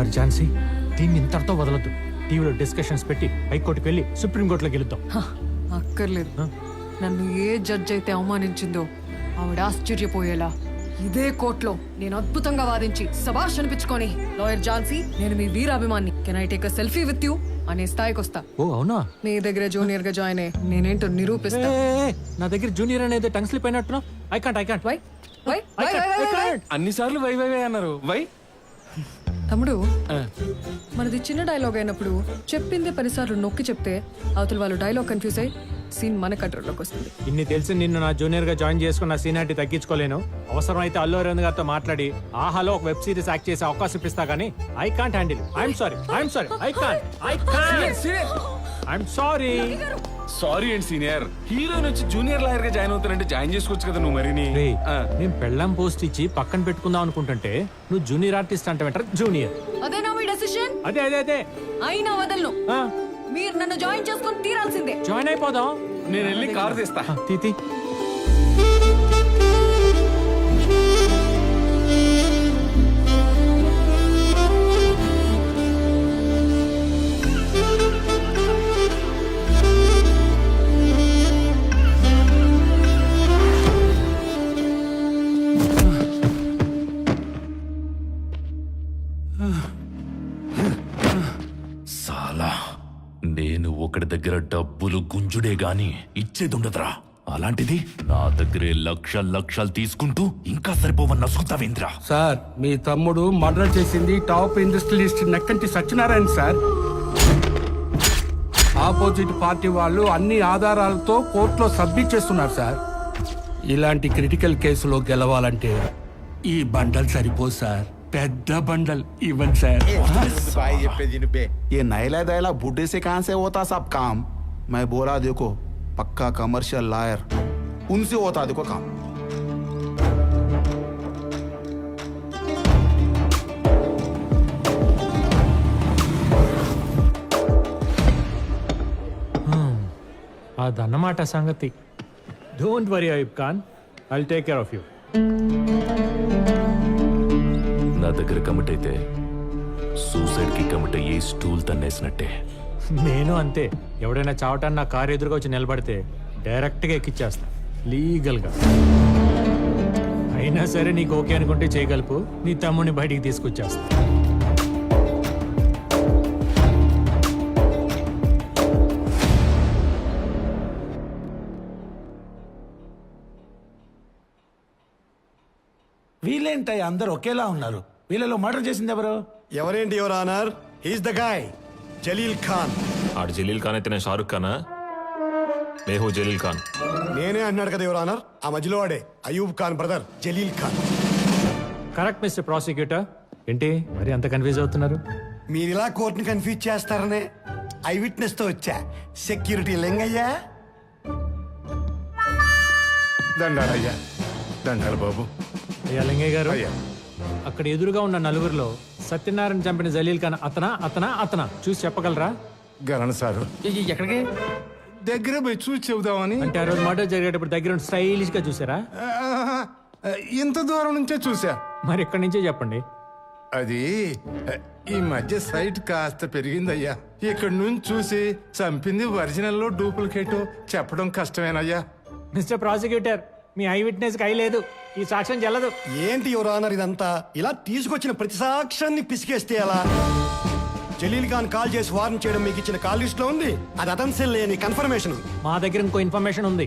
Lawyer Jhansi, దీన్ని ఇంతటితో వదలొద్దు. టీవీలో డిస్కషన్స్ పెట్టి హైకోర్టుకి వెళ్ళి సుప్రీంకోర్టులో గెలుద్దాం. అక్కర్లేదు. నన్ను ఏ జడ్జ్ అయితే అవమానించిందో ఆవిడ ఆశ్చర్యపోయేలా ఇదే కోర్టులో నేను అద్భుతంగా వాదించి శభాష్ అనిపించుకొని, లాయర్ ఝాన్సీ, నేను మీ వీరాభిమాన్ని, can I take a selfie with you అనే స్థాయికి వస్తా. ఓ అవునా? మీ దగ్గర జూనియర్ గా జాయిన్ అయ్యి నేనేంటో నిరూపిస్తా. నా దగ్గర జూనియర్ అనేది టంగ్ స్లిప్ అయినట్టున్నా. I can't why why why why అన్నిసార్లు వై వై వై అన్నారు. వై తమ్ముడు, మనది చిన్న డైలాగ్ అయినప్పుడు చెప్పింది 10 సార్లు నొక్కి చెప్తే అవతల వాళ్ళు డైలాగ్ కన్ఫ్యూజ్ అయ్యి సీన్ మన కంట్రోల్లోకి వస్తుంది. ఇన్ని తెలిసి నిన్ను నా జూనియర్ గా జాయిన్ చేసుకున్న సీనియారిటీ తగ్గించుకోలేను. అవసరం అయితే అల్లు అరవింద్ గారితో మాట్లాడి ఆహాలో ఒక వెబ్ సిరీస్ యాక్ట్ చేసే అవకాశం ఇప్పిస్తా గానీ I can't handle. I'm sorry. Sorry and senior. Hero నుంచి జూనియర్ లాయర్ గా జాయిన్ అవుతానంటే జాయిన్ చేసుకోవచ్చు కదా నువ్వు. మరి నేను పెళ్ళాం పోస్ట్ ఇచ్చి పక్కన పెట్టుకుందాం అనుకుంటుంటే నువ్వు జూనియర్ ఆర్టిస్ట్ అంటే జూనియర్. అదేనా మీ డెసిషన్? అదే అయినా వదలను. మీరు నన్ను జాయిన్ చేసుకొని తీరాల్సిందే. జాయిన్ అయిపోదాం. నేను వెళ్ళి కార్ తీస్తా. తీతి నేను ఒకటి దగ్గర డబ్బులు గుంజుడే గాని ఇచ్చేదుండదురా. అలాంటిది నా దగ్గరే లక్షలు తీసుకుంటూ ఇంకా సరిపోవని నసుకుతావేంద్రా? సార్, మీ తమ్ముడు మర్డర్ చేసింది top industrialist Nekkanti Satyanarayana sir. Opposite party వాళ్ళు అన్ని ఆధారాలతో కోర్టులో సబ్మిట్ చేస్తున్నారు సార్. ఇలాంటి క్రిటికల్ కేసులో గెలవాలంటే ఈ బండల్ సరిపోదు సార్. పెద్ద బండల్ ఇవ్వండి సార్. ये नैला दैला बूढ़े से कहां से होता सब काम? मैं बोला देखो पक्का कमर्शियल लायर, उनसे होता देखो काम. అదన్నమాట సంగతి. Don't worry Ayub Khan, I'll take care of you. నా దగ్గర కమిట్ అయితే సూసైడ్ కి కమిట్ అయ్యి స్టూల్ తన్నేసినట్టే. నేను అంతే. ఎవడైనా చావటాన్ని నా కారు ఎదురుగా వచ్చి నిలబడితే డైరెక్ట్ గా ఎక్కిచ్చేస్తా లీగల్ గా. అయినా సరే నీకు ఓకే అనుకుంటే చేయగలుపు, నీ తమ్ముడిని బయటికి తీసుకొచ్చేస్తా. వీళ్ళేంటయ్య అందరు ఒకేలా ఉన్నారు? వీళ్ళలో మర్డర్ చేసింది ఎవరు? ఎవరేంటి your honour, he's the guy, Jaleel Khan. ఆడు జలీల్ ఖాన్ అయితే నేను షారుఖ్ ఖానా? మేహూ జలీల్ ఖాన్. నేనే అన్నాడు కదా యువర్ ఆనర్, ఆ మధ్యలో వాడే Ayub Khan brother Jalil Khan. Correct mister prosecutor. ఏంటి మరి అంత కన్ఫ్యూజ్ అవుతున్నారు? మీరు ఇలా కోర్టుని కన్ఫ్యూజ్ చేస్తారనే ఐ విట్నెస్ తో వచ్చా. సెక్యూరిటీ లెంగయ్యా. దండాలయ్యా, దండాలు బాబు. అయ్యా లింగయ్య గారు, అక్కడ ఎదురుగా ఉన్న నలుగురిలో సత్యనారాయణ చంపిన జలీల్ ఖాన్ అతనా చూసి చెప్పగలరా? గరణ్ సారు ఎక్కడికి దగ్గర పోయి చూసి చెబుదామని. అంటే ఆ రోజు మర్డర్ జరిగేటప్పుడు దగ్గర స్టైలిష్ గా చూసారా? ఇంత దూరం నుంచే చూసా. మరి ఎక్కడి నుంచే చెప్పండి. అది ఈ మధ్య సైట్ కాస్త పెరిగిందయ్యా. ఇక్కడ నుంచి చూసి చంపింది ఒరిజినల్ డూప్లికేట్ చెప్పడం కష్టమేనయ్యా. మిస్టర్ ప్రాసిక్యూటర్, మీ ఐ విట్నెస్ కి ఐ లేదు, ఈ సాక్ష్యం చెల్లదు. ఏంటి యువర్ ఆనర్ ఇదంతా? ఇలా తీసుకొచ్చిన ప్రతి సాక్ష్యాన్ని పిసికేస్తే ఎలా? జలీల్ ఖాన్ కాల్ చేసి వార్న్ చేయడం మీకు ఇచ్చిన కాల్ లిస్ట్ లో ఉంది. అది అతను లేని కన్ఫర్మేషన్. మా దగ్గర ఇంకో ఇన్ఫర్మేషన్ ఉంది.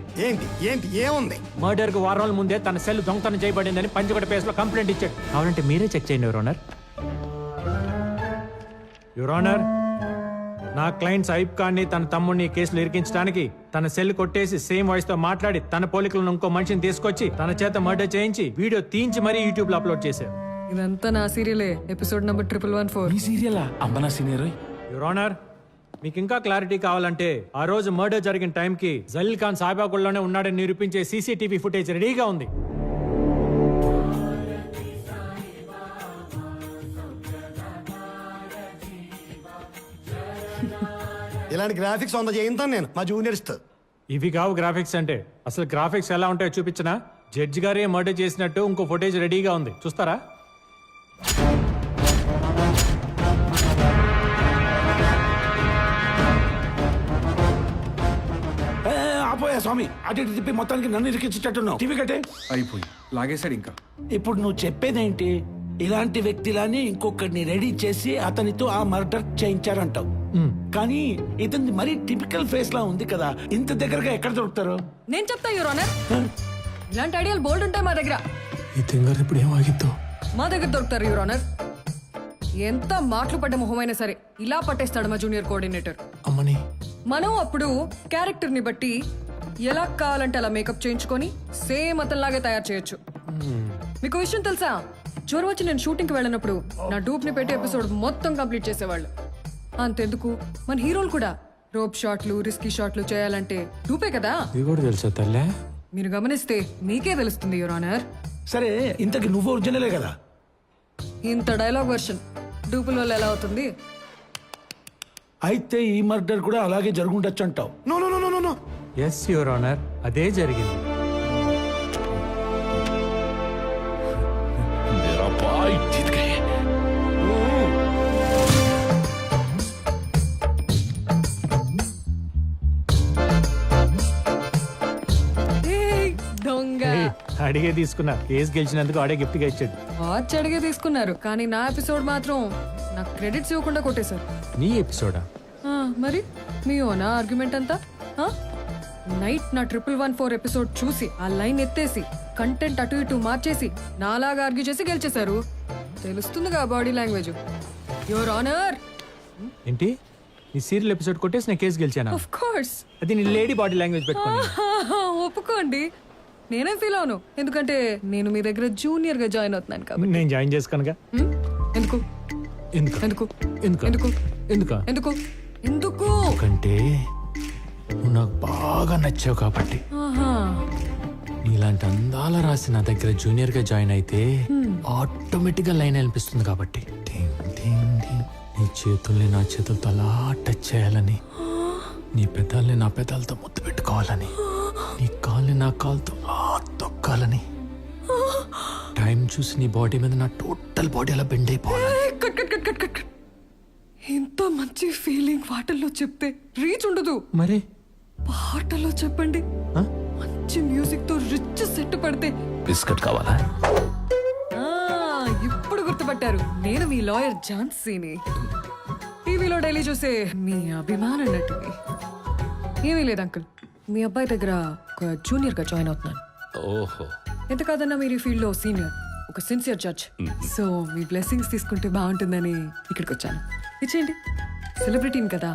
ఏంటి ఏముంది? మర్డర్ కు వారం రోజుల ముందే తన సెల్ దొంగతనం చేయబడిందని పంచగడ పేస్ లో కంప్లైంట్ ఇచ్చాడు. కావాలంటే మీరే చెక్ చేయండి యువర్ ఆనర్. యువర్ ఆనర్, నా క్లయింట్స్ అయూబ్ ఖాన్ ని తన తమ్ముడిని కేసులు ఇరికించడానికి తన సెల్ కొట్టేసి సేమ్ వాయిస్ తో మాట్లాడి తన పోలికలను ఇంకో మనిషిని తీసుకొచ్చి తన చేత మర్డర్ చేయించి వీడియో తీయించి మరీ యూట్యూబ్ లో అప్లోడ్ చేశారు. ఇదంతా నా సీరియలే, ఎపిసోడ్ నంబర్ 1114. ఈ సీరియలా? అమ్మ నా సీనియర్. యువర్ ఆనర్, మీకు ఇంకా క్లారిటీ కావాలంటే ఆ రోజు మర్డర్ జరిగిన టైంకి జలీల్ ఖాన్ సాయిబాగుల్లోనే ఉన్నాడని నిరూపించే సీసీటీవీ ఫుటేజ్ రెడీగా ఉంది. ఇలాంటి గ్రాఫిక్స్ చేయింతాను నేను మా జూనియర్స్ తో. ఇవి కావు గ్రాఫిక్స్ అంటే. అసలు గ్రాఫిక్స్ ఎలా ఉంటాయో చూపించినా? జడ్జి గారే మర్డర్ చేసినట్టు ఇంకో ఫుటేజ్ రెడీగా ఉంది, చూస్తారా? స్వామి అటు ఇటు తిప్పి మొత్తానికి నన్ను ఇరికించేటట్టున్నావు టీవీ కట్టే అయిపోయి లాగేశాడు ఇంకా. ఇప్పుడు నువ్వు చెప్పేదేంటి? ఇలాంటి వ్యక్తిలాని ఇంకొకరిని రెడీ చేసి అతనితో ఆ మర్డర్ చేయించారంటావు. కానీ ఇతని మరీ టిపికల్ ఫేస్ లా ఉంది కదా, ఇంత దగ్గరగా ఎక్కడ దొరుకుతారు? నేను చెప్తా యువర్ ఆనర్, ఇలాంటి ఐడియాలు బోల్డ్ ఉంటాయి మా దగ్గర. ఈ తింగర్ ఇప్పుడు ఏమాగిద్దో. మా దగ్గర దొరుకుతారు యువర్ ఆనర్. ఎంత మాటలు పడ్డ మొహమైనా సరే ఇలా పట్టేస్తాడు మా జూనియర్ కోఆర్డినేటర్. అమ్మని మనం అప్పుడు క్యారెక్టర్ ని బట్టి ఎలా కావాలంటే అలా మేకప్ చేయించుకొని సేమ్ అతనిలాగే తయారు చేయొచ్చు. మీకు విషయం తెలుసా, జ్వరం వచ్చి నేను షూటింగ్ కి వెళ్ళినప్పుడు నా డూప్ ని పెట్టి ఎపిసోడ్ మొత్తం కంప్లీట్ చేసేవాళ్ళు. అంతెందుకు మన హీరోలు కూడా రోప్ షాట్లు, రిస్కీ షాట్లు చేయాలంటే డూపే కదా. ఇది కూడా తెలుసా తల్లే? మీరు గమనిస్తే మీకే తెలుస్తుంది యువర్ ఆనర్. సరే ఇంతకి నువ్వు ఒరిజినలే కదా? ఇంత డైలాగ్ వర్షన్ డూపుల వల్ల ఎలా అవుతుంది? అయితే ఈ మర్డర్ కూడా అలాగే జరుగుండొచ్చు అంటావు. No no no no no. Yes your honour, అదే జరిగింది. मेरा भाई जीत गए. ఏయ్, దొంగ అడిగే తీసుకున్నా. కేసు గెలిచినందుకు ఆడే గిఫ్ట్ గా ఇచ్చాడు. వాచ్ అడిగే తీసుకున్నారు, కానీ నా ఎపిసోడ్ మాత్రం నాకు క్రెడిట్స్ ఇవ్వకుండా కొట్టేశారు. నీ ఎపిసోడా? మరి మీ ఓనా ఆర్గ్యుమెంట్ అంతా? నైట్ నా 1114 ఎపిసోడ్ చూసి ఆ లైన్ ఎత్తేసి కంటెంట్ అటు ఇటు మార్చేసి నాలాగా ఆర్గ్యూ చేసి గెలిచేశారు. తెలుస్తుందిగా బాడీ లాంగ్వేజ్. Your honour. ఏంటి నీ సీరియల్ ఎపిసోడ్ కొట్టేసి నేను కేసు గెలిచానా? Of course. అది నీ లేడీ బాడీ లాంగ్వేజ్ పెట్టుకోండి. ఒప్పుకోండి, నేనేం ఫీల్ అవును, ఎందుకంటే నేను మీ దగ్గర జూనియర్ గా జాయిన్ అవుతున్నాను కాబట్టి. నేను జాయిన్ చేసుకోనుగా. ఎందుకు ఎందుకు ఎందుకు ఎందుకు ఎందుకు ఎందుకు ఎందుకు ఎందుకు? ఎందుకంటే నువ్వు నాకు బాగా నచ్చావు కాబట్టి. ఆహా. నీలాంటి అందాల రాసి నా దగ్గర జూనియర్ గా జాయిన్ అయితే ఆటోమేటిక్ గా లైన్ అనిపిస్తుంది కాబట్టి. టింగ్ టింగ్ టింగ్. నీ చేతుల్ని నా చేతులతో అలా టచ్ చేయాలని, నీ పెదాల్ని నా పెదాలతో ముద్దు పెట్టుకోవాలని, నీ కాల్ని నా కాలుతో అలా తొక్కాలని, టైం చూసి నీ బాడీ మీద నా టోటల్ బాడీ అలా బెండ్ అయిపోవాలని. Cut cut cut cut cut cut. ఇంత మంచి ఫీలింగ్ పాటల్లో చెప్తే రీచ్ ఉండదు. మరి పాటల్లో చెప్పండి. ఆ? మంచి మ్యూజిక్ తో రిచ్ సెట్ పడితే. బిస్కెట్ కావాలా? ఆ, ఇప్పుడు గుర్తుపట్టారు, నేను మీ లాయర్ ఝాన్సీని. టీవీలో డైలీ చూసే మీ అభిమాన నటిని. ఏమీ లేదు అంకుల్, మీ అబ్బాయి దగ్గర ఒక జూనియర్ గా జాయిన్ అవుతున్నాను. ఓహో, ఎంత కాదన్నా మీరు ఈ ఫీల్డ్ లో సీనియర్, ఒక సిన్సియర్ జడ్జ్. సో మీ బ్లెస్సింగ్స్ తీసుకుంటే బాగుంటుందని ఇక్కడికి వచ్చాను. ఇచ్చేయండి, సెలబ్రిటీని కదా,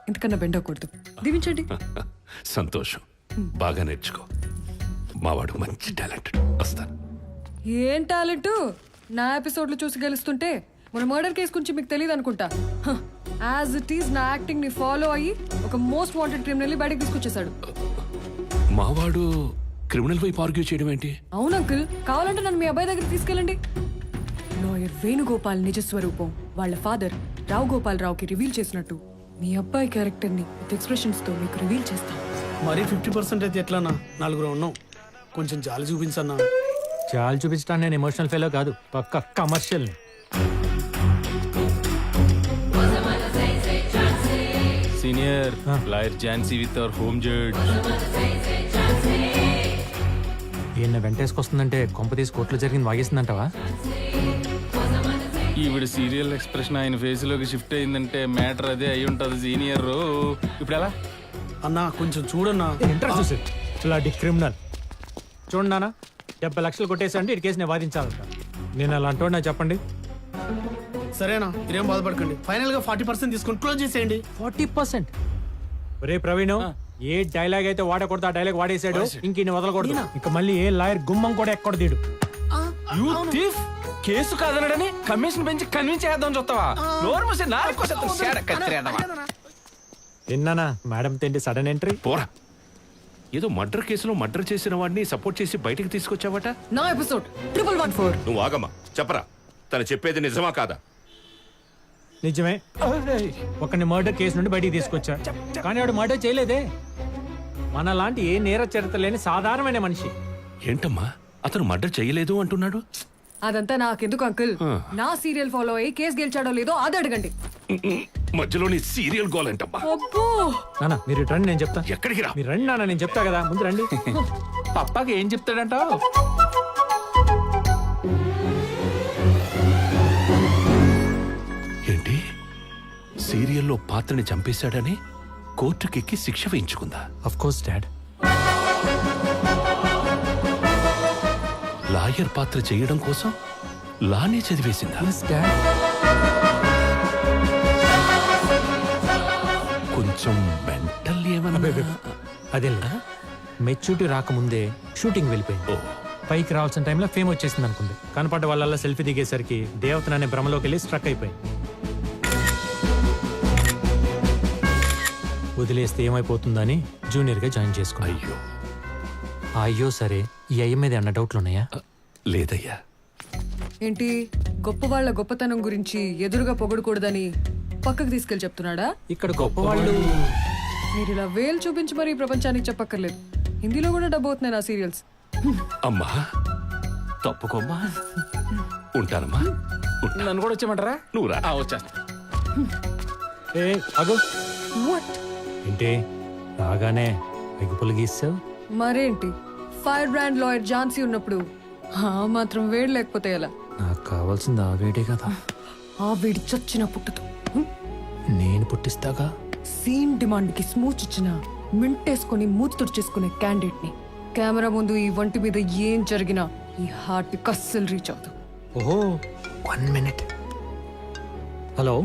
ఇంతకన్నా బెండ్ అవ్వకూడదు. దీవించండి. సంతోషం. బాగా నేర్చుకో. మావాడు మంచి టాలెంటెడ్. వస్తాను. ఏం టాలెంట్? నా ఎపిసోడ్లు చూసి గెలుస్తుంటే మన మర్డర్ కేసు గురించి మీకు తెలియదు అనుకుంటా. యాజ్ ఇట్ ఈస్ నా యాక్టింగ్ ని ఫాలో అయ్యి ఒక మోస్ట్ వాంటెడ్ క్రిమినల్ బయటకు తీసుకొచ్చేసాడు. మావాడు క్రిమినల్ వైపు ఆర్గ్యూ చేయడం ఏంటి? అవును అంకుల్, కావాలంటే నన్ను మీ అబ్బాయి దగ్గర తీసుకెళ్ళండి. లాయర్ వేణుగోపాల్ నిజ స్వరూపం వాళ్ళ ఫాదర్ రావు గోపాల్ రావుకి రివీల్ చేసినట్టు మీ అబ్బాయి క్యారెక్టర్ ని ఎక్స్ప్రెషన్స్ తో మీకు రివీల్ చేస్తాం. మరి 50% అయితే ఎట్లానా? నలుగురు ఉన్నాం, కొంచెం జాలి చూపించన్నా. చాలు చూపించడానికి నేను ఎమోషనల్ ఫెలో కాదు, పక్క commercial. Senior lawyer Jhansi with our home judge. ఈయన వెంటేసుకొస్తుందంటే కొంప తీసి కోర్టులో జరిగింది వాగేసిందంటావా? ఈవిడ సీరియల్ ఎక్స్ప్రెషన్ ఆయన ఫేస్ లోకి షిఫ్ట్ అయిందంటే మ్యాటర్ అదే అయి ఉంటది సీనియర్. ఇప్పుడు ఎలా? అన్నా కొంచెం చూడన్నా. ఇంట్రెస్ట్ చూసి ఇలాంటి క్రిమినల్ చూడండి నాన్న, 70 లక్షలు కొట్టేసండి ఈ కేసు నేను వాదించాలంట. నేను అలా అంటున్నా చెప్పండి. సరేనా, మీరేం బాధపడకండి. ఫైనల్ గా 40% తీసుకొని క్లోజ్ చేసేయండి. 40%? ఒరే ప్రవీణ్, ఏ డైలాగ్ అయితే వాడకూడదు ఆ డైలాగ్ వాడేసాడు. ఇంక వదలకూడదు. ఇంకా మళ్ళీ ఏ లాయర్ గుమ్మం కూడా ఎక్కడ తీడు. You thief. కేసు కాదనడని కమిషన్ పెంచి కన్విన్స్ చేద్దాం చూస్తావా? నోరు మూసి నాలుగు కోసేస్తాను. సేడ కత్తిరేద్దామా? విన్నానా మేడం తిండి సడన్ ఎంట్రీ. పోరా, ఏదో మర్డర్ కేసులో మర్డర్ చేసిన వాడిని సపోర్ట్ చేసి బయటికి తీసుకొచ్చావట. నా ఎపిసోడ్ 1114. నువ్వు ఆగమ్మా, చెప్పరా, తను చెప్పేది నిజమా కాదా? నిజమే, ఒకరిని మర్డర్ కేసు నుండి బయటికి తీసుకొచ్చా, కానీ వాడు మర్డర్ చేయలేదే. మనలాంటి ఏ నేర చరిత్ర లేని సాధారణమైన మనిషి. ఏంటమ్మా, అతను మర్డర్ చేయలేదు అంటున్నాడు? అదంతా నాకెందుకు అంకుల్, నా సీరియల్ ఫాలో అయ్యి కేసు గెలిచాడో లేదో అది అడగండి. మధ్యలో నీ సీరియల్ గోల్ ఏంటమ్మా? అబ్బో నాన్న మీరు ఇటు రండి, నేను చెప్తా. ఎక్కడికి రా? మీరు రండి నాన్న, నేను చెప్తా కదా, ముందు రండి. పప్పాకి ఏం చెప్తాడంటావు? ఏంటి సీరియల్లో పాత్రని చంపేశాడని కోర్టుకెక్కి శిక్ష వేయించుకుందా? Of course dad. లాయర్ పాత్ర చేయడం కోసం లానే చదివేసిందా? డాడ్. కొంచెం మెంటల్ ఏమన్నా? అదే మెచ్యూరిటీ రాకముందే షూటింగ్ వెళ్ళిపోయింది. పైకి రావాల్సిన టైంలో ఫేమ్ వచ్చేసింది అనుకుంది. కనపడ్డ వాళ్ళ సెల్ఫీ దిగేసరికి దేవతననే భ్రమలోకి వెళ్ళి స్ట్రక్ అయిపోయింది. వదిలేస్తే ఏమైపోతుందని జూనియర్గా జాయిన్ చేసుకున్నా. అయ్యో అయ్యో సరే, ఈ అయ్య మీద అన్న డౌట్లు ఉన్నాయా? లేదయ్యా. ఏంటి గొప్ప వాళ్ళ గొప్పతనం గురించి ఎదురుగా పొగడకూడదని పక్కకు తీసుకెళ్లి చెప్తున్నాడా? ఇక్కడ గొప్ప వాళ్ళు మీరు ఇలా వేలు చూపించి మరీ ప్రపంచానికి చెప్పక్కర్లేదు. హిందీలో కూడా డబ్బు అవుతున్నాయి నా సీరియల్స్. అమ్మా తప్పుకోమ్మా. ఉంటానమ్మా. నన్ను కూడా వచ్చేయమంటారా? నువ్వు రా. వచ్చేస్తా. ఏ అగో వాట్? ఏంటి రాగానే ఎగుపులు గీసావు? మరేంటి, ఫైర్ బ్రాండ్ లాయర్ ఝాన్సీ ఉన్నప్పుడు ఆ మాత్రం వేడి లేకపోతే ఎలా? నాకు కావాల్సింది ఆ వేడే కదా. ఆ వేడి చచ్చిన పుట్టుతో నేను పుట్టిస్తాగా. సీన్ డిమాండ్ కి స్మూచ్ ఇచ్చిన మింటేసుకొని మూతి తుడిచేసుకునే క్యాండిడేట్ ని కెమెరా ముందు ఈ వంటి మీద ఏం జరిగినా ఈ హార్ట్ కస్సలు రీచ్ అవుతావు. ఓహో 1 minute. హలో